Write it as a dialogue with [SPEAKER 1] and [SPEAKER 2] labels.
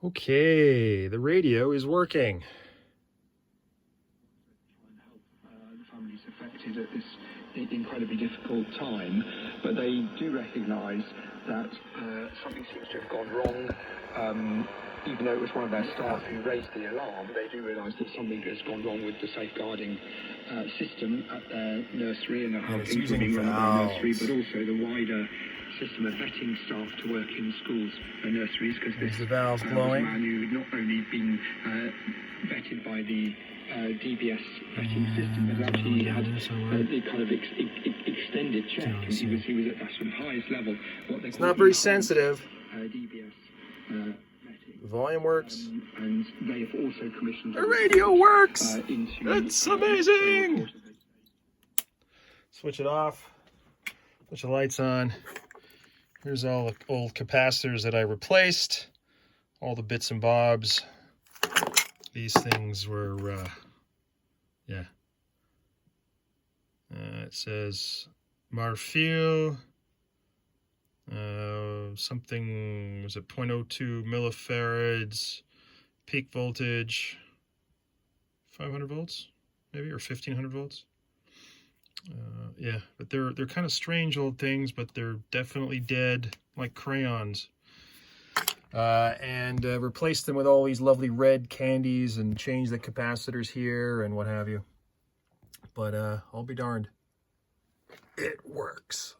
[SPEAKER 1] Okay, the radio is working.
[SPEAKER 2] The families affected at this incredibly difficult time, but they do recognise that something seems to have gone wrong. Even though it was one of their staff who raised the alarm, they do realise that something has gone wrong with the safeguarding system at their nursery, and they're having being run at their nursery, but also the wider system of vetting staff to work in schools and nurseries, because this
[SPEAKER 1] the valves
[SPEAKER 2] was a
[SPEAKER 1] blowing.
[SPEAKER 2] man who had not only been vetted by the DBS vetting system, but actually he had the kind of extended check, and he was at that sort of highest level.
[SPEAKER 1] It's not very sensitive.
[SPEAKER 2] DBS vetting.
[SPEAKER 1] The volume works.
[SPEAKER 2] And they have also commissioned
[SPEAKER 1] the radio works. It's amazing. Switch it off. Switch the lights on. Here's all the old capacitors that I replaced. All the bits and bobs. These things were, it says Marfil. Something, was it 0.02 millifarads, peak voltage, 500 volts, maybe, or 1500 volts. Yeah, but they're kind of strange old things, but they're definitely dead, like crayons. And replaced them with all these lovely red candies and changed the capacitors here and what have you. But I'll be darned. It works.